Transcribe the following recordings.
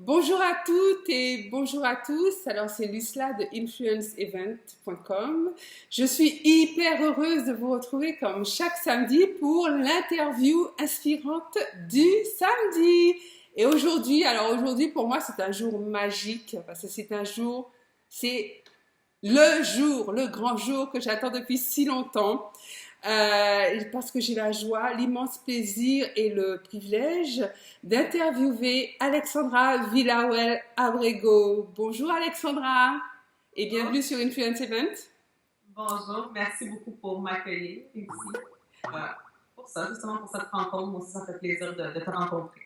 Bonjour à toutes et bonjour à tous. Alors c'est Lucla de influenceevent.com. Je suis hyper heureuse de vous retrouver comme chaque samedi pour l'interview inspirante du samedi. Et aujourd'hui pour moi c'est un jour magique parce que c'est le grand jour que j'attends depuis si longtemps. Parce que j'ai la joie, l'immense plaisir et le privilège d'interviewer Alexandra Vilawel-Abrego. Bonjour Alexandra et bienvenue sur Influence Event. Bonjour, merci beaucoup pour m'accueillir ici. Pour ça, justement pour cette rencontre, moi aussi ça fait plaisir de te rencontrer.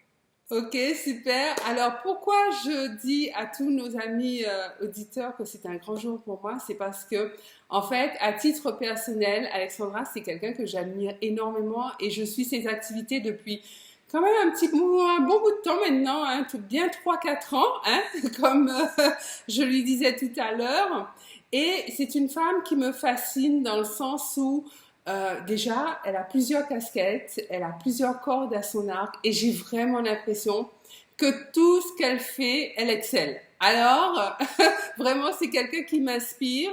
Ok, super. Alors pourquoi je dis à tous nos amis auditeurs que c'est un grand jour pour moi, c'est parce que, en fait, à titre personnel, Alexandra, c'est quelqu'un que j'admire énormément et je suis ses activités depuis quand même un bon bout de temps maintenant, hein, bien 3-4 ans, hein, comme je lui disais tout à l'heure. Et c'est une femme qui me fascine dans le sens où déjà, elle a plusieurs casquettes, elle a plusieurs cordes à son arc et j'ai vraiment l'impression que tout ce qu'elle fait, elle excelle. Alors, vraiment, c'est quelqu'un qui m'inspire.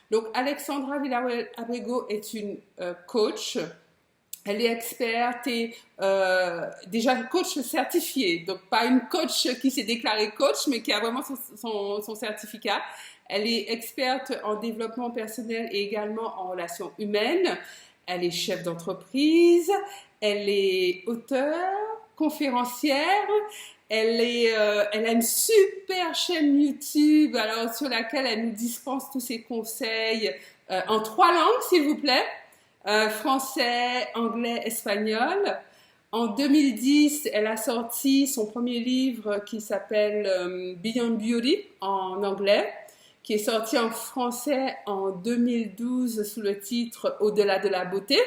Donc, Alexandra Villarreal-Abrego est une coach. Elle est experte et déjà coach certifiée. Donc, pas une coach qui s'est déclarée coach, mais qui a vraiment son certificat. Elle est experte en développement personnel et également en relations humaines. Elle est chef d'entreprise. Elle est auteure, conférencière. Elle a une super chaîne YouTube alors, sur laquelle elle nous dispense tous ses conseils en 3 langues, s'il vous plaît. Français, anglais, espagnol. En 2010, elle a sorti son premier livre qui s'appelle Beyond Beauty en anglais, qui est sorti en français en 2012 sous le titre Au-delà de la beauté.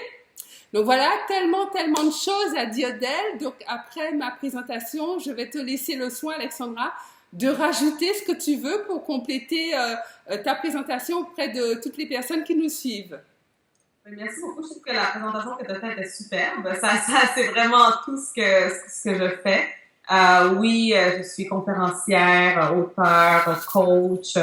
Donc voilà, tellement de choses à dire d'elle. Donc après ma présentation, je vais te laisser le soin, Alexandra, de rajouter ce que tu veux pour compléter ta présentation auprès de toutes les personnes qui nous suivent. Merci beaucoup. Je trouve que la présentation que tu as faite est superbe. Ça c'est vraiment tout ce que je fais. Oui, je suis conférencière, auteure, coach.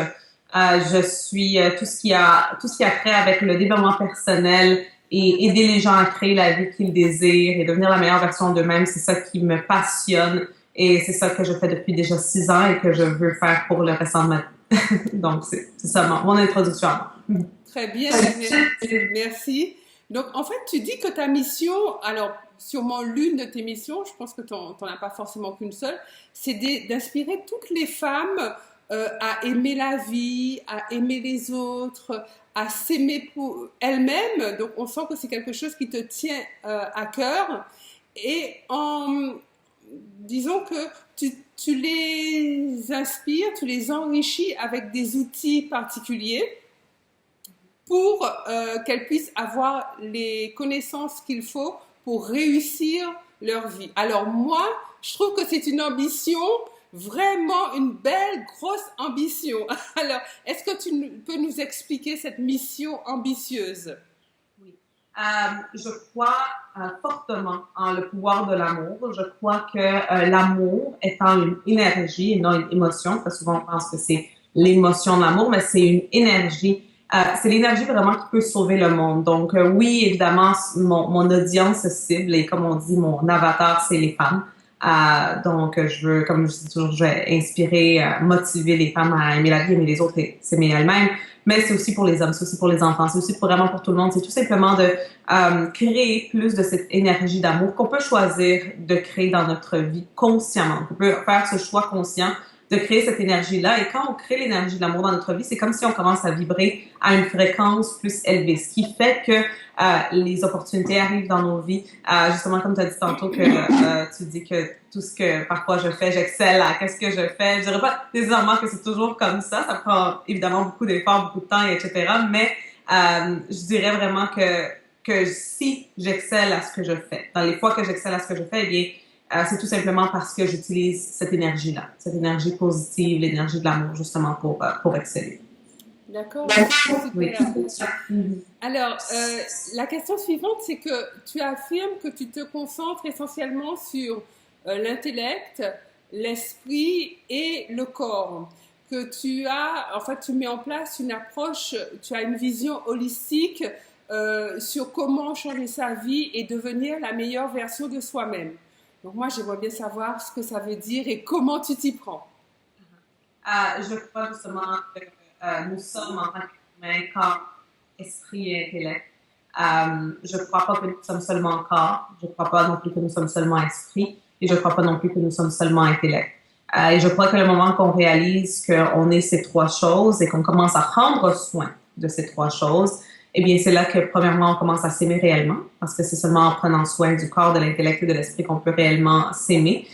Je suis tout ce qui a trait avec le développement personnel et aider les gens à créer la vie qu'ils désirent et devenir la meilleure version d'eux-mêmes. C'est ça qui me passionne et c'est ça que je fais depuis déjà 6 ans et que je veux faire pour le restant de ma vie. Donc, c'est ça mon introduction. Très bien, merci. Donc, en fait, tu dis que ta mission, alors sûrement l'une de tes missions, je pense que tu n'en as pas forcément qu'une seule, c'est d'inspirer toutes les femmes à aimer la vie, à aimer les autres, à s'aimer pour elles-mêmes. Donc, on sent que c'est quelque chose qui te tient à cœur. Et disons que tu les inspires, tu les enrichis avec des outils particuliers pour qu'elles puissent avoir les connaissances qu'il faut pour réussir leur vie. Alors moi, je trouve que c'est une ambition, vraiment une belle, grosse ambition. Alors, est-ce que tu peux nous expliquer cette mission ambitieuse? Oui. Je crois fortement en le pouvoir de l'amour. Je crois que l'amour étant une énergie et non une émotion, parce que souvent on pense que c'est l'émotion de l'amour, mais c'est une énergie. C'est l'énergie vraiment qui peut sauver le monde. Donc oui, évidemment, mon audience cible et comme on dit, mon avatar, c'est les femmes. Donc je veux, comme je dis toujours, je vais inspirer, motiver les femmes à aimer la vie, aimer les autres et s'aimer elles-mêmes. Mais c'est aussi pour les hommes, c'est aussi pour les enfants, c'est aussi vraiment pour tout le monde. C'est tout simplement de créer plus de cette énergie d'amour qu'on peut choisir de créer dans notre vie consciemment. On peut faire ce choix conscient de créer cette énergie-là. Et quand on crée l'énergie de l'amour dans notre vie, c'est comme si on commence à vibrer à une fréquence plus élevée, ce qui fait que les opportunités arrivent dans nos vies. Justement, comme tu as dit tantôt, que tu dis que tout ce que parfois je fais, j'excelle à qu'est-ce que je fais. Je dirais pas nécessairement que c'est toujours comme ça. Ça prend évidemment beaucoup d'efforts, beaucoup de temps, etc. Mais je dirais vraiment que si j'excelle à ce que je fais, dans les fois que j'excelle à ce que je fais, eh bien, c'est tout simplement parce que j'utilise cette énergie-là, cette énergie positive, l'énergie de l'amour, justement, pour exceller. D'accord. Oui. Alors, la question suivante, c'est que tu affirmes que tu te concentres essentiellement sur l'intellect, l'esprit et le corps. Que tu mets en place une approche, tu as une vision holistique sur comment changer sa vie et devenir la meilleure version de soi-même. Donc moi, j'aimerais bien savoir ce que ça veut dire et comment tu t'y prends. Je crois justement que nous sommes en tant qu'humains, corps, esprit et intellect. Je ne crois pas que nous sommes seulement corps, je ne crois pas non plus que nous sommes seulement esprit, et je ne crois pas non plus que nous sommes seulement intellect. Et je crois que le moment qu'on réalise qu'on est ces trois choses et qu'on commence à prendre soin de ces trois choses, eh bien, c'est là que, premièrement, on commence à s'aimer réellement, parce que c'est seulement en prenant soin du corps, de l'intellect et de l'esprit qu'on peut réellement s'aimer.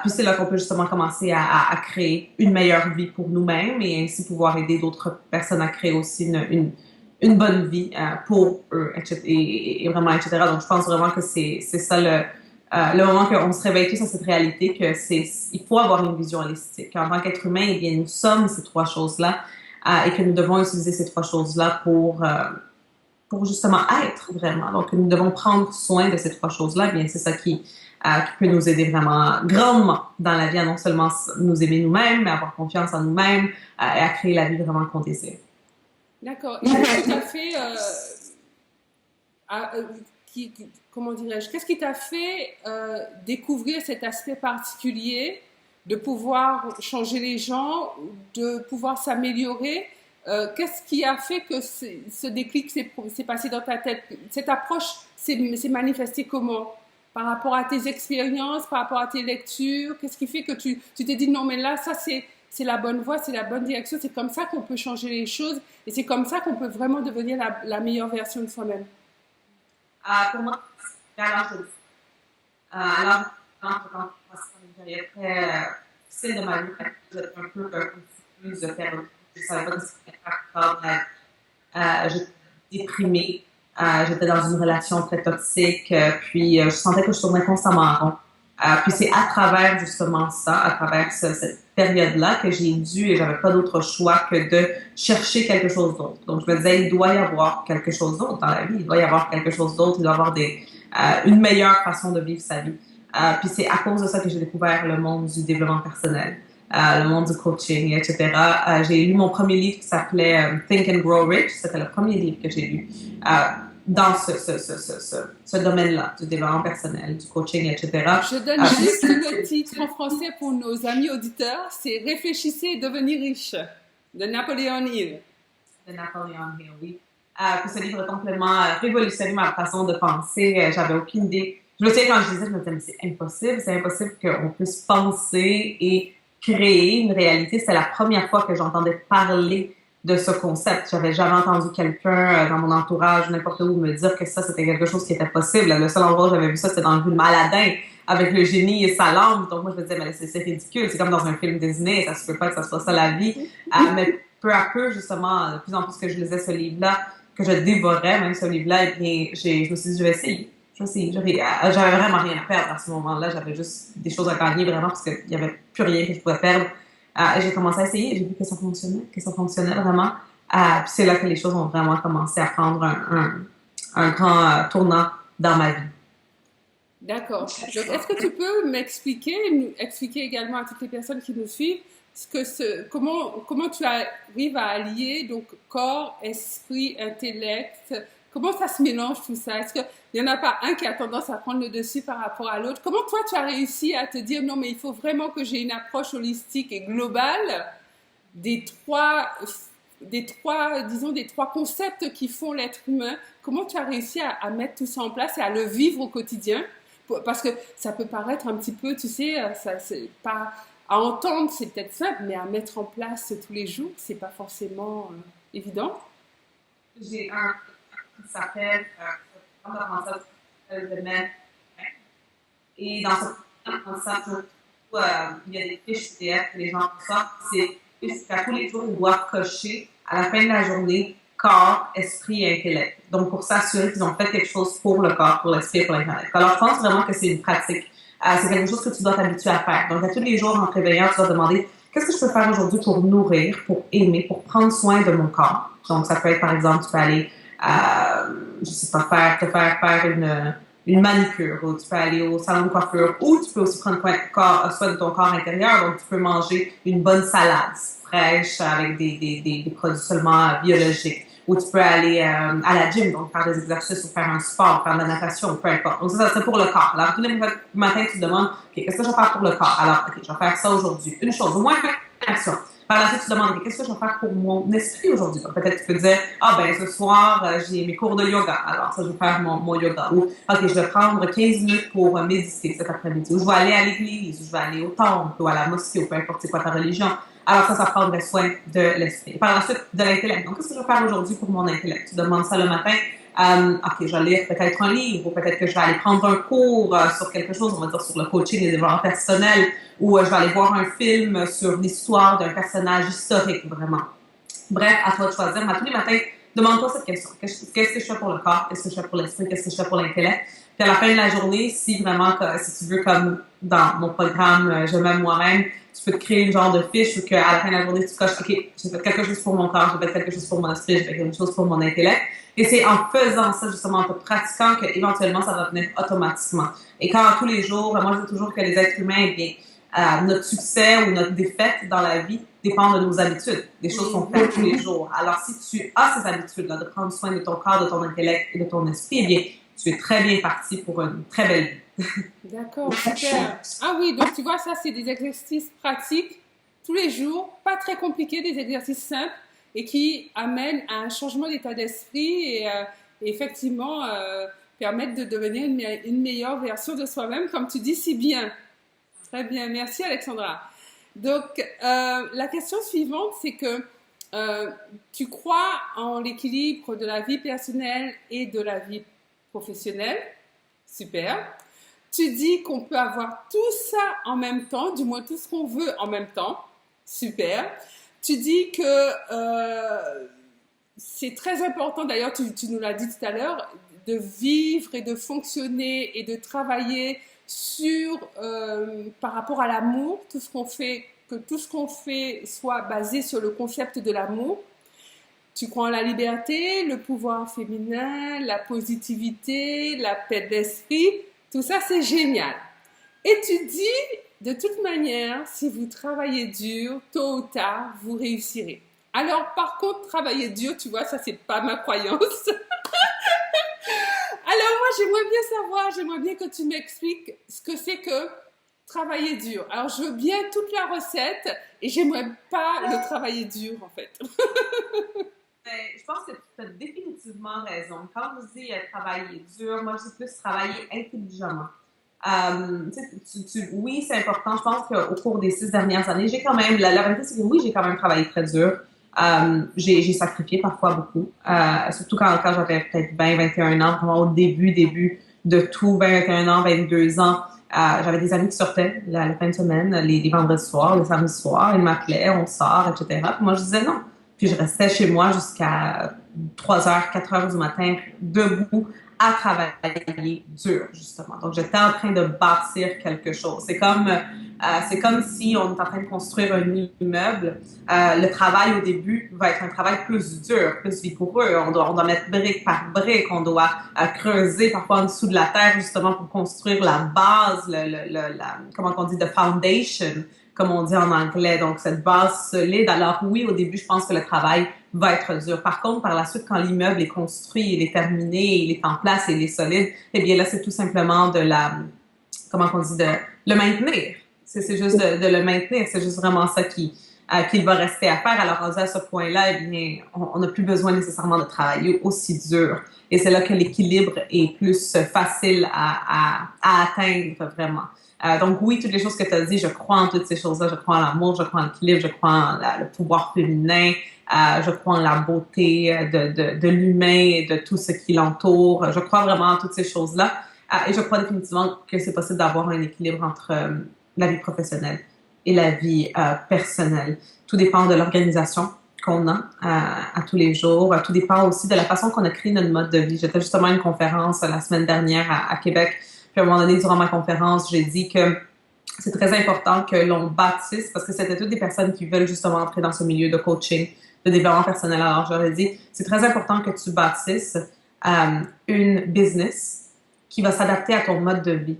Puis c'est là qu'on peut justement commencer à créer une meilleure vie pour nous-mêmes et ainsi pouvoir aider d'autres personnes à créer aussi une bonne vie pour eux, etc., et vraiment, etc. Donc, je pense vraiment que c'est ça le moment qu'on se réveille tous à cette réalité que il faut avoir une vision holistique. En tant qu'être humain, eh bien, nous sommes ces trois choses-là et que nous devons utiliser ces trois choses-là pour justement être vraiment. Donc, nous devons prendre soin de ces trois choses-là. Eh bien, c'est ça qui peut nous aider vraiment grandement dans la vie à non seulement nous aimer nous-mêmes, mais avoir confiance en nous-mêmes et à créer la vie vraiment qu'on désire. D'accord. Et qu'est-ce qui t'a fait, comment dirais-je, qu'est-ce qui t'a fait découvrir cet aspect particulier de pouvoir changer les gens, de pouvoir s'améliorer? Qu'est-ce qui a fait que ce déclic s'est passé dans ta tête? Cette approche s'est manifestée comment? Par rapport à tes expériences, par rapport à tes lectures? Qu'est-ce qui fait que tu t'es dit non mais là ça c'est la bonne voie, c'est la bonne direction, c'est comme ça qu'on peut changer les choses et c'est comme ça qu'on peut vraiment devenir la meilleure version de soi-même? Pour moi, c'est à l'âge de 10 ans. À l'âge de 10 ans, quand je passais une période très difficile de ma vie, j'étais un peu confuse de faire. Je ne savais pas ce que c'était faire. J'étais déprimée. J'étais dans une relation très toxique. Puis je sentais que je tournais constamment en rond. Puis c'est à travers justement ça, à travers cette période-là que j'ai dû, et j'avais pas d'autre choix que de chercher quelque chose d'autre. Donc je me disais, il doit y avoir quelque chose d'autre dans la vie, il doit y avoir quelque chose d'autre, il doit y avoir une meilleure façon de vivre sa vie. Puis c'est à cause de ça que j'ai découvert le monde du développement personnel, le monde du coaching, etc. J'ai lu mon premier livre qui s'appelait Think and Grow Rich, c'était le premier livre que j'ai lu. Dans ce domaine-là, du développement personnel, du coaching, etc. Je donne juste le titre en français pour nos amis auditeurs, c'est « Réfléchissez et devenez riche » de Napoleon Hill. De Napoleon Hill, oui. Puis ce livre a complètement révolutionné ma façon de penser. J'avais aucune idée. Je me souviens quand je lisais, je me disais, mais c'est impossible qu'on puisse penser et créer une réalité. C'était la première fois que j'entendais parler de ce concept. J'avais jamais entendu quelqu'un dans mon entourage, n'importe où, me dire que ça, c'était quelque chose qui était possible. Le seul endroit où j'avais vu ça, c'était dans le film Aladdin, avec le génie et sa lampe. Donc moi, je me disais, mais c'est ridicule. C'est comme dans un film Disney. Ça se peut pas que ça soit ça la vie. Mais peu à peu, justement, de plus en plus que je lisais ce livre-là, que je dévorais même ce livre-là, et bien, je me suis dit, je vais essayer. J'avais vraiment rien à perdre à ce moment-là. J'avais juste des choses à gagner, vraiment, parce qu'il n'y avait plus rien que je pouvais perdre. J'ai commencé à essayer, j'ai vu que ça fonctionnait vraiment. Puis c'est là que les choses ont vraiment commencé à prendre un grand tournant dans ma vie. D'accord. Donc, est-ce que tu peux expliquer également à toutes les personnes qui nous suivent comment tu arrives à allier donc corps, esprit, intellect? Comment ça se mélange tout ça? Est-ce qu'il n'y en a pas un qui a tendance à prendre le dessus par rapport à l'autre? Comment toi, tu as réussi à te dire, non, mais il faut vraiment que j'ai une approche holistique et globale des trois concepts qui font l'être humain? Comment tu as réussi à mettre tout ça en place et à le vivre au quotidien? Parce que ça peut paraître un petit peu, tu sais, ça, c'est pas, à entendre, c'est peut-être simple, mais à mettre en place tous les jours, c'est pas forcément évident. J'ai un qui s'appelle le même. Et dans ce apprentissage, il y a des fiches PDF que les gens sortent. C'est qu'à tous les jours, ils doivent cocher à la fin de la journée corps, esprit et intellect. Donc, pour s'assurer qu'ils ont fait quelque chose pour le corps, pour l'esprit et pour l'intellect. Alors, je pense vraiment que c'est une pratique. C'est quelque chose que tu dois t'habituer à faire. Donc, à tous les jours, en te réveillant, tu dois te demander qu'est-ce que je peux faire aujourd'hui pour nourrir, pour aimer, pour prendre soin de mon corps. Donc, ça peut être, par exemple, tu peux aller je sais pas, te faire faire une manicure, ou tu peux aller au salon de coiffure, ou tu peux aussi prendre soin de ton corps intérieur. Donc, tu peux manger une bonne salade fraîche avec des produits seulement biologiques. Ou tu peux aller à la gym, donc faire des exercices ou faire un sport, faire de la natation, peu importe. Donc, ça serait pour le corps. Alors, tous les matins, tu te demandes, OK, qu'est-ce que je vais faire pour le corps? Alors, OK, je vais faire ça aujourd'hui. Une chose, au moins une action. Par la suite, tu te demandes, OK, qu'est-ce que je vais faire pour mon esprit aujourd'hui? Donc, peut-être tu peux dire, ah, ben, ce soir, j'ai mes cours de yoga. Alors, ça, je vais faire mon yoga. Ou, OK, je vais prendre 15 minutes pour méditer cet après-midi. Ou je vais aller à l'église, ou je vais aller au temple, ou à la mosquée, ou peu importe c'est quoi ta religion. Alors ça prendrait soin de l'esprit. Par la suite, de l'intellect. Donc, qu'est-ce que je vais faire aujourd'hui pour mon intellect? Tu demandes ça le matin. OK, je vais lire peut-être un livre, ou peut-être que je vais aller prendre un cours sur quelque chose, on va dire sur le coaching et le développement personnel, ou je vais aller voir un film sur l'histoire d'un personnage historique, vraiment. Bref, à toi de choisir. Mais tous les matins, demande-toi cette question. Qu'est-ce que je fais pour le corps? Qu'est-ce que je fais pour l'esprit? Qu'est-ce que je fais pour l'intellect? Puis à la fin de la journée, si vraiment, si tu veux, comme dans mon programme Je m'aime moi-même, tu peux te créer une genre de fiche où qu'à la fin de la journée, tu coches, OK, j'ai fait quelque chose pour mon corps, j'ai fait quelque chose pour mon esprit, j'ai fait quelque chose pour mon intellect. Et c'est en faisant ça, justement, en te pratiquant, qu'éventuellement, ça va venir automatiquement. Et quand tous les jours, moi, je dis toujours que les êtres humains, eh bien, notre succès ou notre défaite dans la vie dépend de nos habitudes, des choses qu'on fait tous les jours. Alors, si tu as ces habitudes-là de prendre soin de ton corps, de ton intellect et de ton esprit, eh bien, tu es très bien parti pour une très belle vie. D'accord, super. Ah oui, donc tu vois, ça, c'est des exercices pratiques tous les jours, pas très compliqués, des exercices simples et qui amènent à un changement d'état d'esprit et effectivement permettent de devenir une meilleure version de soi-même, comme tu dis si bien. Très bien, merci Alexandra. Donc, la question suivante, c'est que tu crois en l'équilibre de la vie personnelle et de la vie professionnelle. Super. Tu dis qu'on peut avoir tout ça en même temps, du moins tout ce qu'on veut en même temps. Super. Tu dis que c'est très important, d'ailleurs tu nous l'as dit tout à l'heure, de vivre et de fonctionner et de travailler sur, par rapport à l'amour, tout ce qu'on fait, que tout ce qu'on fait soit basé sur le concept de l'amour. Tu crois en la liberté, le pouvoir féminin, la positivité, la paix d'esprit. Tout ça, c'est génial. Et tu dis, de toute manière, si vous travaillez dur, tôt ou tard, vous réussirez. Alors, par contre, travailler dur, tu vois, ça, c'est pas ma croyance. Alors, moi, j'aimerais bien que tu m'expliques ce que c'est que travailler dur. Alors, je veux bien toute la recette et j'aimerais pas le travailler dur, en fait. Je pense que tu as définitivement raison. Quand vous dites travailler dur, moi je dis plus travailler intelligemment. Oui, c'est important. Je pense qu'au cours des 6 dernières années, j'ai quand même, la vérité c'est que oui, j'ai quand même travaillé très dur. J'ai sacrifié parfois beaucoup, surtout quand j'avais peut-être 20, 21 ans, vraiment au début de tout, 20, 21 ans, 22 ans. J'avais des amis qui sortaient la fin de semaine, les vendredis soirs, les samedis soirs, ils m'appelaient, on sort, etc. Puis moi je disais non. Puis je restais chez moi jusqu'à 3 heures, 4 heures du matin, debout, à travailler dur, justement. Donc, j'étais en train de bâtir quelque chose. C'est comme si on est en train de construire un immeuble. Le travail au début va être un travail plus dur, plus vigoureux. On doit mettre brique par brique. On doit creuser parfois en dessous de la terre, justement, pour construire la base, comment on dit, the foundation, comme on dit en anglais, donc cette base solide. Alors oui, au début, je pense que le travail va être dur. Par contre, par la suite, quand l'immeuble est construit, il est terminé, il est en place et il est solide, eh bien là, c'est tout simplement de le maintenir. C'est juste de le maintenir. C'est juste vraiment ça qu'il va rester à faire. Alors, rendu à ce point-là, eh bien, on n'a plus besoin nécessairement de travailler aussi dur. Et c'est là que l'équilibre est plus facile à atteindre vraiment. Donc oui, toutes les choses que tu as dit, je crois en toutes ces choses-là. Je crois en l'amour, je crois en l'équilibre, je crois en le pouvoir féminin, je crois en la beauté de l'humain et de tout ce qui l'entoure. Je crois vraiment en toutes ces choses-là. Et je crois définitivement que c'est possible d'avoir un équilibre entre la vie professionnelle et la vie personnelle. Tout dépend de l'organisation qu'on a à tous les jours. Tout dépend aussi de la façon qu'on a créé notre mode de vie. J'étais justement à une conférence la semaine dernière à Québec. Puis à un moment donné, durant ma conférence, j'ai dit que c'est très important que l'on bâtisse, parce que c'était toutes des personnes qui veulent justement entrer dans ce milieu de coaching, de développement personnel. Alors, j'aurais dit, c'est très important que tu bâtisses une business qui va s'adapter à ton mode de vie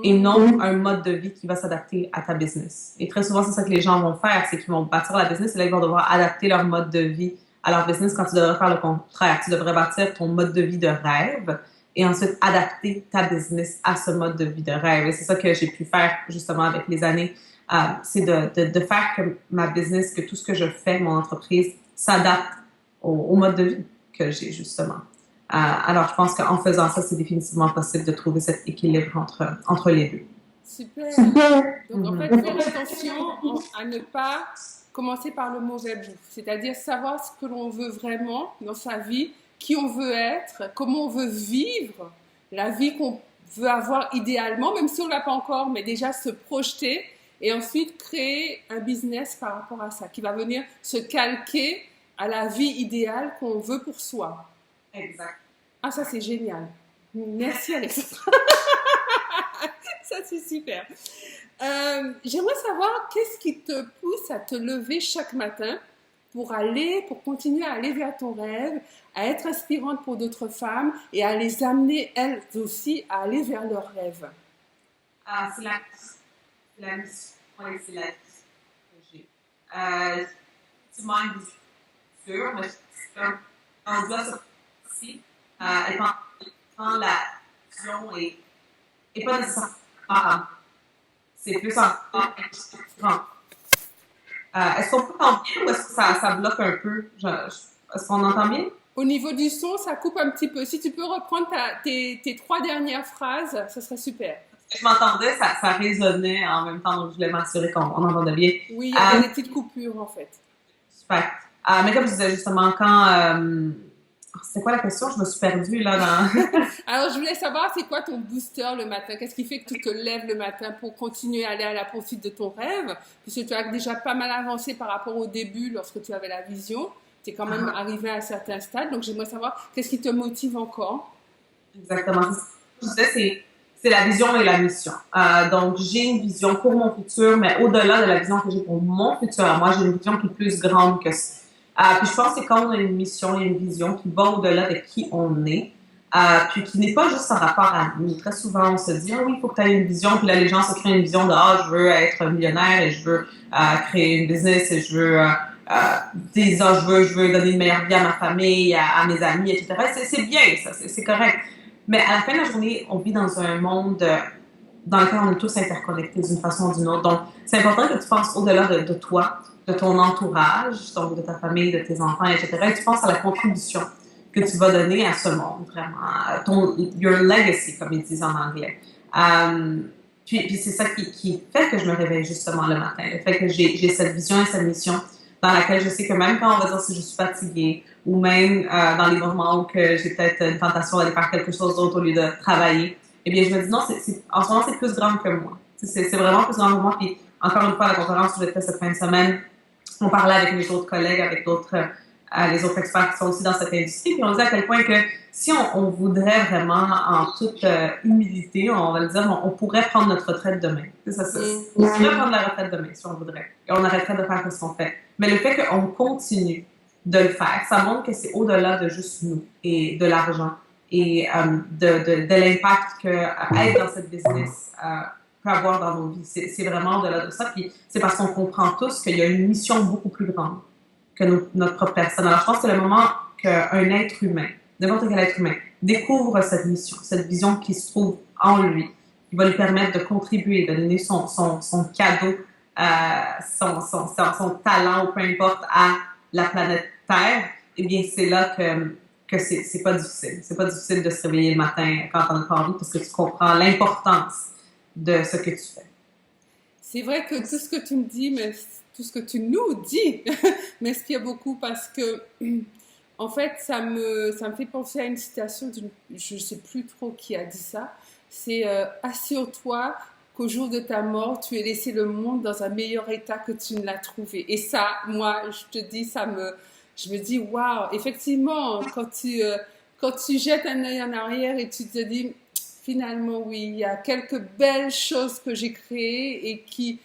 et non un mode de vie qui va s'adapter à ta business. Et très souvent, c'est ça que les gens vont faire, c'est qu'ils vont bâtir la business et là, ils vont devoir adapter leur mode de vie à leur business quand tu devrais faire le contraire. Tu devrais bâtir ton mode de vie de rêve et ensuite adapter ta business à ce mode de vie de rêve. Et c'est ça que j'ai pu faire justement avec les années. C'est de faire que ma business, que tout ce que je fais, mon entreprise, s'adapte au mode de vie que j'ai justement. Alors, je pense qu'en faisant ça, c'est définitivement possible de trouver cet équilibre entre les deux. Super. Donc, en fait, faire attention à ne pas commencer par le mauvais bout. C'est-à-dire savoir ce que l'on veut vraiment dans sa vie, qui on veut être, comment on veut vivre la vie qu'on veut avoir idéalement, même si on ne l'a pas encore, mais déjà se projeter et ensuite créer un business par rapport à ça, qui va venir se calquer à la vie idéale qu'on veut pour soi. Exact. Ah, ça, c'est génial. Merci, Alexandra. Ça, c'est super. J'aimerais savoir qu'est-ce qui te pousse à te lever chaque matin pour continuer à aller vers ton rêve, à être inspirante pour d'autres femmes et à les amener, elles aussi, à aller vers leurs rêves. C'est la mission. Oui, c'est la mission que j'ai. Tu m'as une vision sûre, mais on doit se aussi. Quand la vision est pas nécessairement c'est plus encore est-ce qu'on peut entendre bien ou est-ce que ça bloque un peu? Est-ce qu'on entend bien? Au niveau du son, ça coupe un petit peu. Si tu peux reprendre tes 3 dernières phrases, ça serait super. Je m'entendais, ça résonnait en même temps, donc je voulais m'assurer qu'on entendait bien. Oui, il y avait des petites coupures en fait. Super. Mais comme je disais justement, quand... c'était quoi la question? Je me suis perdue là dans... Alors, je voulais savoir, c'est quoi ton booster le matin? Qu'est-ce qui fait que tu te lèves le matin pour continuer à aller à la poursuite de ton rêve? Puisque tu as déjà pas mal avancé par rapport au début lorsque tu avais la vision. Tu es quand même arrivé à un certain stade. Donc, j'aimerais savoir, qu'est-ce qui te motive encore? Exactement. Je disais, c'est la vision et la mission. Donc, j'ai une vision pour mon futur, mais au-delà de la vision que j'ai pour mon futur, moi, j'ai une vision qui est plus grande que ça. Puis je pense que quand on a une mission et une vision qui va au-delà de qui on est, puis qui n'est pas juste en rapport à nous. Très souvent, on se dit, ah oui, il faut que tu aies une vision, puis là, les gens se créent une vision de, je veux être millionnaire et je veux créer une business et je veux, je veux donner une meilleure vie à ma famille, à mes amis, etc. C'est bien, ça, c'est correct. Mais à la fin de la journée, on vit dans un monde dans lequel on est tous interconnectés d'une façon ou d'une autre. Donc, c'est important que tu penses au-delà de toi, de ton entourage, donc de ta famille, de tes enfants, etc. Et tu penses à la contribution que tu vas donner à ce monde, vraiment. Your legacy, comme ils disent en anglais. Puis c'est ça qui fait que je me réveille justement le matin. Le fait que j'ai cette vision et cette mission dans laquelle je sais que même quand on va dire si je suis fatiguée ou même dans les moments où que j'ai peut-être une tentation d'aller faire quelque chose d'autre au lieu de travailler, eh bien, je me dis non, en ce moment, c'est plus grand que moi. C'est vraiment plus grand que moi. Puis encore une fois, à la conférence que j'ai faite cette fin de semaine, on parlait avec mes autres collègues, avec les autres experts qui sont aussi dans cette industrie, puis on disait à quel point que si on voudrait vraiment, en toute humilité, on va le dire, on pourrait prendre notre retraite demain. On pourrait prendre la retraite demain si on voudrait. Et on arrêterait de faire ce qu'on fait. Mais le fait qu'on continue de le faire, ça montre que c'est au-delà de juste nous et de l'argent et de l'impact que être dans cette business peut avoir dans nos vies. C'est vraiment au-delà de ça. Puis c'est parce qu'on comprend tous qu'il y a une mission beaucoup plus grande que notre propre personne. Alors, je pense que c'est le moment qu'un être humain, n'importe quel être humain, découvre cette mission, cette vision qui se trouve en lui, qui va lui permettre de contribuer, de donner son cadeau, son talent, ou peu importe, à la planète Terre. Eh bien, c'est là que c'est pas difficile. C'est pas difficile de se réveiller le matin quand on n'a pas envie parce que tu comprends l'importance de ce que tu fais. C'est vrai que tout ce que tu me dis, mais tout ce que tu nous dis m'inspire beaucoup parce que, en fait, ça me fait penser à une citation je ne sais plus trop qui a dit ça. C'est assure-toi qu'au jour de ta mort, tu aies laissé le monde dans un meilleur état que tu ne l'as trouvé. Et ça, moi, je te dis, je me dis, waouh, effectivement, quand tu jettes un œil en arrière et tu te dis, finalement, oui, il y a quelques belles choses que j'ai créées et qui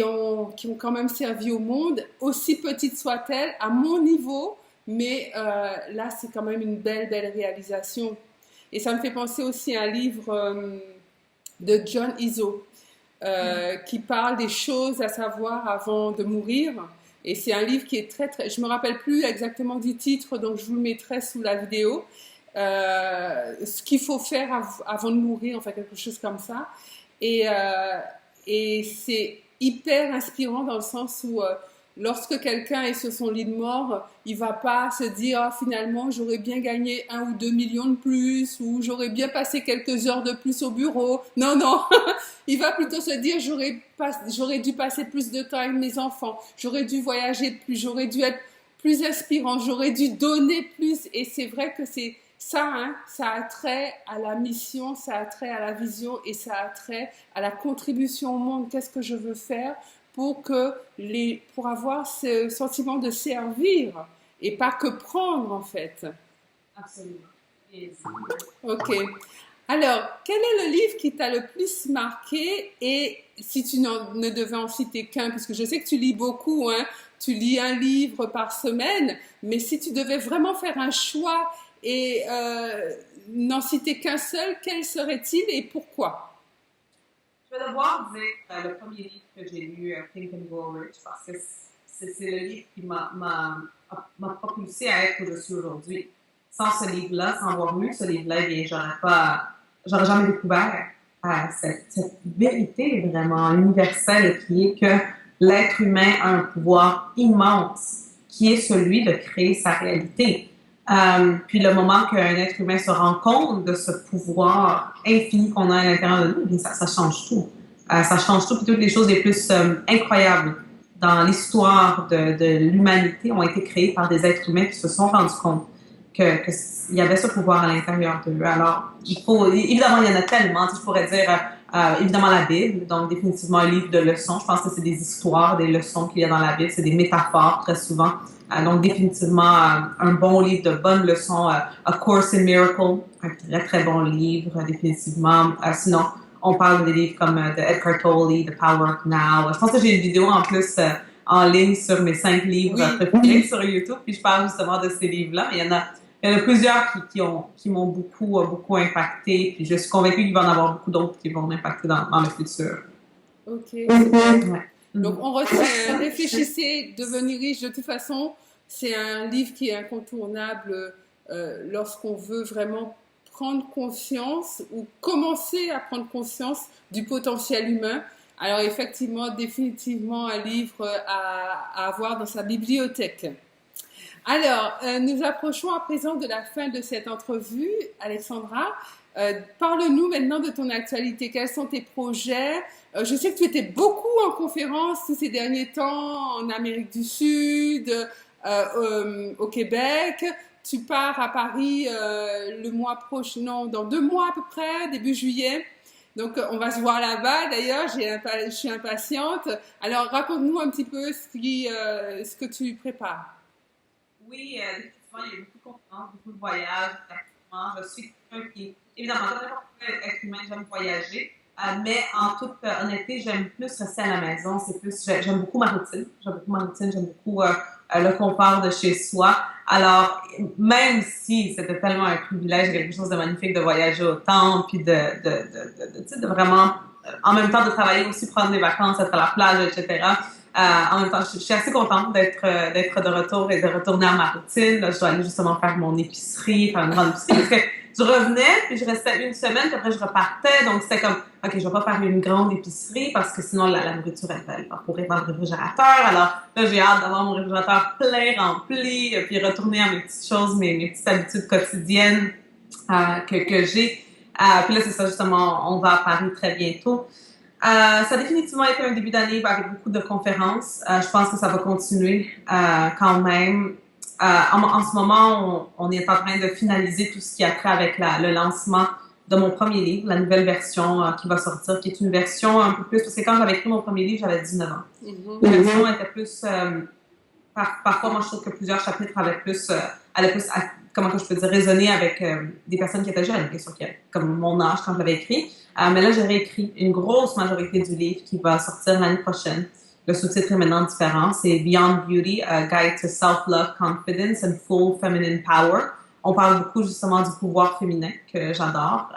ont quand même servi au monde, aussi petites soient-elles, à mon niveau, mais là, c'est quand même une belle réalisation. Et ça me fait penser aussi à un livre de John Izzo qui parle des choses à savoir avant de mourir. Et c'est un livre qui est très... Je me rappelle plus exactement du titre, donc je vous le mettrai sous la vidéo. Ce qu'il faut faire avant de mourir, enfin quelque chose comme ça. Et c'est hyper inspirant dans le sens où lorsque quelqu'un est sur son lit de mort, il va pas se dire ah, finalement j'aurais bien gagné 1 ou 2 millions de plus ou j'aurais bien passé quelques heures de plus au bureau. Non, non, il va plutôt se dire j'aurais dû passer plus de temps avec mes enfants, j'aurais dû voyager plus, j'aurais dû être plus inspirant, j'aurais dû donner plus. Et c'est vrai que c'est ça, hein, ça a trait à la mission, ça a trait à la vision et ça a trait à la contribution au monde. Qu'est-ce que je veux faire pour avoir ce sentiment de servir et pas que prendre en fait. Absolument. Ok. Alors, quel est le livre qui t'a le plus marqué et si tu ne devais en citer qu'un, puisque je sais que tu lis beaucoup, hein, tu lis un livre par semaine, mais si tu devais vraiment faire un choix et n'en citer qu'un seul, quel serait-il et pourquoi? Je vais devoir dire le premier livre que j'ai lu, Think and Grow Rich, parce que c'est le livre qui m'a propulsé à être où je suis aujourd'hui. Sans ce livre-là, sans avoir lu ce livre-là, eh bien, j'aurais jamais découvert cette vérité vraiment universelle qui est que l'être humain a un pouvoir immense qui est celui de créer sa réalité. Puis le moment qu'un être humain se rend compte de ce pouvoir infini qu'on a à l'intérieur de nous, ça change tout. Ça change tout, puis toutes les choses les plus incroyables dans l'histoire de l'humanité ont été créées par des êtres humains qui se sont rendus compte qu'il y avait ce pouvoir à l'intérieur d'eux. Alors, évidemment, il y en a tellement, je pourrais dire, évidemment la Bible, donc définitivement un livre de leçons. Je pense que c'est des histoires, des leçons qu'il y a dans la Bible, c'est des métaphores très souvent. Donc définitivement un bon livre de bonnes leçons, A Course in Miracles, un très très bon livre, définitivement. Sinon, on parle des livres comme de Eckhart Tolle, The Power of Now. Je pense que j'ai une vidéo en plus en ligne sur mes 5 livres préférés sur YouTube, puis je parle justement de ces livres-là. Mais il y en a plusieurs qui m'ont beaucoup impacté, puis je suis convaincue qu'il va en avoir beaucoup d'autres qui vont m'impacter dans le futur. Ok, super. Donc on retient, réfléchissez, devenir riche. De toute façon, c'est un livre qui est incontournable lorsqu'on veut vraiment prendre conscience ou commencer à prendre conscience du potentiel humain. Alors effectivement, définitivement un livre à avoir dans sa bibliothèque. Alors, nous approchons à présent de la fin de cette entrevue. Alexandra, parle-nous maintenant de ton actualité. Quels sont tes projets? Je sais que tu étais beaucoup en conférence tous ces derniers temps en Amérique du Sud, au Québec. Tu pars à Paris le mois prochain, non, dans 2 mois à peu près, début juillet. Donc, on va se voir là-bas. D'ailleurs, je suis impatiente. Alors, raconte-nous un petit peu ce que tu prépares. Oui, effectivement, il y a beaucoup de conférences, beaucoup de voyages. Je suis quelqu'un qui, évidemment, comme n'importe quel être humain, j'aime voyager. Mais en toute honnêteté, j'aime plus rester à la maison. J'aime beaucoup ma routine. J'aime beaucoup le confort de chez soi. Alors, même si c'était tellement un privilège, quelque chose de magnifique de voyager autant, puis de vraiment, en même temps de travailler aussi, prendre des vacances, être à la plage, etc. En même temps, je suis assez contente d'être de retour et de retourner à ma routine. Là, je dois aller justement faire mon épicerie, faire une grande épicerie. Parce que je revenais, puis je restais 1 semaine, puis après je repartais. Donc, c'était comme, OK, je vais pas faire une grande épicerie parce que sinon, la nourriture, elle va pourrir dans le réfrigérateur. Alors, là, j'ai hâte d'avoir mon réfrigérateur plein, rempli, puis retourner à mes petites choses, mes petites habitudes quotidiennes que j'ai. Puis là, c'est ça, justement, on va à Paris très bientôt. Ça a définitivement été un début d'année avec beaucoup de conférences. Je pense que ça va continuer quand même. En ce moment, on est en train de finaliser tout ce qui a trait avec le lancement de mon premier livre, la nouvelle version qui va sortir, qui est une version un peu plus... Parce que quand j'avais écrit mon premier livre, j'avais 19 ans. La version était plus... parfois, moi, je trouve que plusieurs chapitres allaient plus, comment que je peux dire, résonner avec des personnes qui étaient jeunes, comme mon âge quand je l'avais écrit. Mais là, j'ai réécrit une grosse majorité du livre qui va sortir l'année prochaine. Le sous-titre est maintenant différent. C'est Beyond Beauty, A Guide to Self-Love, Confidence and Full Feminine Power. On parle beaucoup justement du pouvoir féminin que j'adore.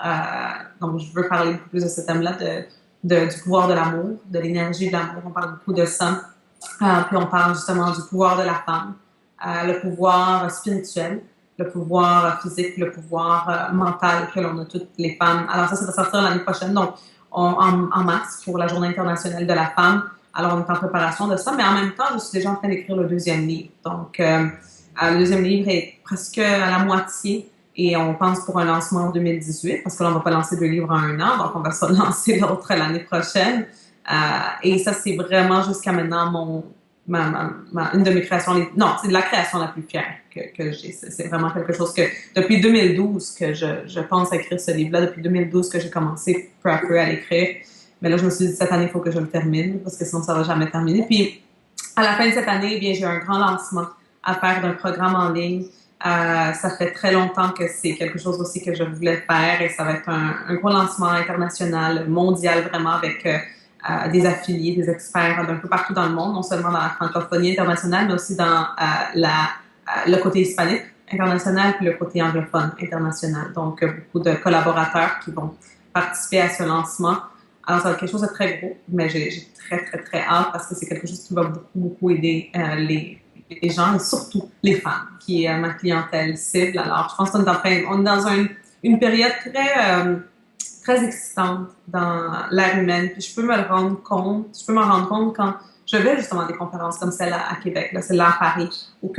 Donc, je veux parler beaucoup plus de ce thème-là, du pouvoir de l'amour, de l'énergie de l'amour. On parle beaucoup de ça. Puis on parle justement du pouvoir de la femme, le pouvoir spirituel, le pouvoir physique, le pouvoir mental que l'on a toutes les femmes. Alors ça va sortir l'année prochaine, donc en mars pour la Journée internationale de la femme. Alors on est en préparation de ça, mais en même temps, je suis déjà en train d'écrire le deuxième livre. Donc le deuxième livre est presque à la moitié et on pense pour un lancement en 2018 parce que là, on va pas lancer 2 livres en un an, donc on va se lancer l'autre l'année prochaine. Et ça, c'est vraiment jusqu'à maintenant une de mes créations. Non, c'est de la création la plus fière que j'ai. C'est vraiment quelque chose que, depuis 2012, que je pense à écrire ce livre-là. Depuis 2012 que j'ai commencé peu à peu à l'écrire. Mais là, je me suis dit, cette année, il faut que je le termine, parce que sinon, ça va jamais terminer. Puis, à la fin de cette année, eh bien, j'ai un grand lancement à faire d'un programme en ligne. Ça fait très longtemps que c'est quelque chose aussi que je voulais faire et ça va être un gros lancement international, mondial, vraiment, avec des affiliés, des experts d'un peu partout dans le monde, non seulement dans la francophonie internationale, mais aussi dans le côté hispanique international puis le côté anglophone international. Donc, beaucoup de collaborateurs qui vont participer à ce lancement. Alors, ça va être quelque chose de très gros, mais j'ai très, très, très hâte parce que c'est quelque chose qui va beaucoup, beaucoup aider les gens et surtout les femmes, qui est ma clientèle cible. Alors, je pense qu'on est dans une période très excitante dans l'ère humaine. Puis je peux m'en rendre compte quand je vais justement à des conférences comme celle-là à Québec, là, celle-là à Paris, où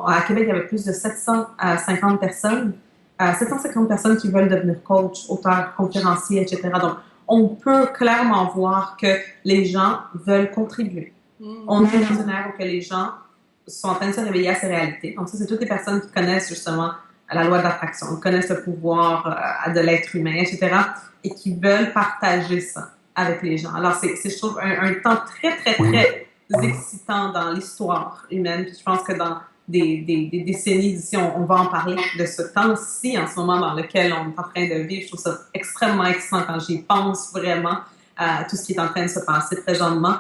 à Québec, il y avait plus de 750 personnes qui veulent devenir coach, auteur, conférencier, etc. Donc, on peut clairement voir que les gens veulent contribuer. On est dans une ère où que les gens sont en train de se réveiller à ces réalités. Donc, ça, c'est toutes les personnes qui connaissent justement la loi de l'attraction, qui connaissent le pouvoir de l'être humain, etc., et qui veulent partager ça avec les gens. Alors, c'est je trouve, un temps très, très, très excitant dans l'histoire humaine. Puis je pense que dans des décennies d'ici, on va en parler de ce temps-ci, en ce moment dans lequel on est en train de vivre. Je trouve ça extrêmement excitant quand j'y pense vraiment à tout ce qui est en train de se passer présentement.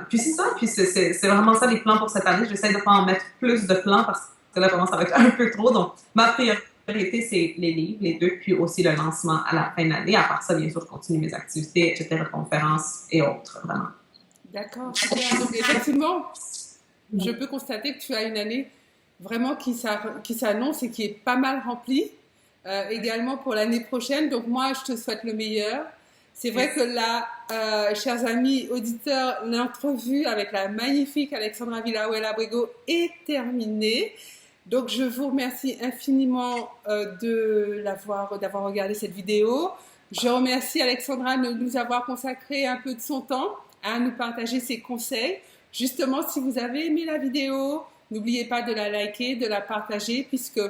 Puis c'est ça, puis c'est vraiment ça les plans pour cette année. J'essaie de pas en mettre plus de plans parce que là, vraiment, ça va être un peu trop. Donc, ma priorité, c'est les livres, les 2, puis aussi le lancement à la fin de l'année. À part ça, bien sûr, je continue mes activités, etc., conférences et autres, vraiment. D'accord, super. Donc, effectivement, je peux constater que tu as une année vraiment qui s'annonce et qui est pas mal remplie, également pour l'année prochaine. Donc, moi, je te souhaite le meilleur. C'est vrai que là, chers amis auditeurs, l'entrevue avec la magnifique Alexandra Villahuel-Abrego est terminée. Donc, je vous remercie infiniment d'avoir regardé cette vidéo. Je remercie Alexandra de nous avoir consacré un peu de son temps à nous partager ses conseils. Justement, si vous avez aimé la vidéo, n'oubliez pas de la liker, de la partager, puisque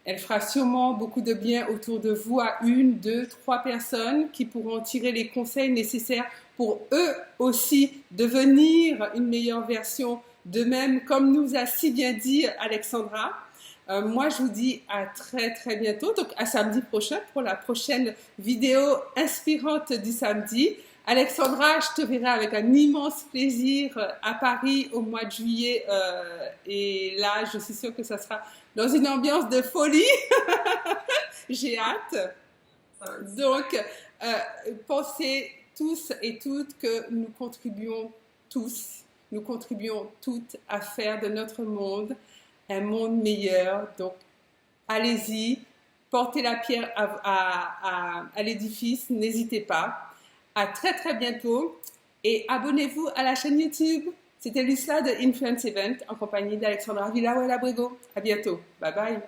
elle fera sûrement beaucoup de bien autour de vous à 1, 2, 3 personnes qui pourront tirer les conseils nécessaires pour eux aussi devenir une meilleure version d'eux-mêmes, comme nous a si bien dit Alexandra. Moi, je vous dis à très, très bientôt, donc à samedi prochain pour la prochaine vidéo inspirante du samedi. Alexandra, je te verrai avec un immense plaisir à Paris au mois de juillet et là, je suis sûre que ça sera dans une ambiance de folie. J'ai hâte. Donc, pensez tous et toutes que nous contribuons toutes à faire de notre monde un monde meilleur. Donc, allez-y, portez la pierre à l'édifice, n'hésitez pas. À très très bientôt et abonnez-vous à la chaîne YouTube. C'était Lucilla de Influence Event en compagnie d'Alexandra Villahuel-Abrego. À bientôt. Bye bye.